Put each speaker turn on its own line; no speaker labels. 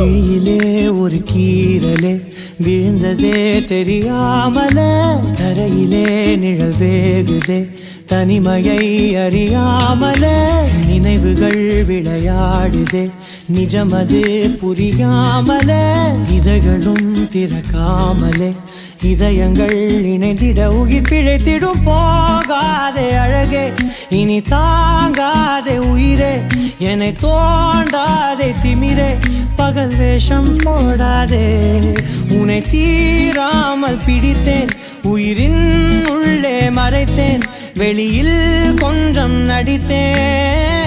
விழியிலே ஒரு கீரலே விழுந்ததே தெரியாமல தரையிலே நிழல் வேகுதே தனிமையை அறியாமல நினைவுகள் விளையாடுதே நிஜமது புரியாமல இதழ்களும் திறக்காமலே இதயங்கள் இணைந்திட உயிர் பிழைத்திடும் போகாதே அழகே இனி தாங்காதே உயிரே என்னை தோண்டாதே திமிரே பகல் வேஷம் போடாதே உன்னை தீராமல் பிடித்தேன் உயிரின் உள்ளே மறைத்தேன் வெளியில் கொஞ்சம் நடித்தேன்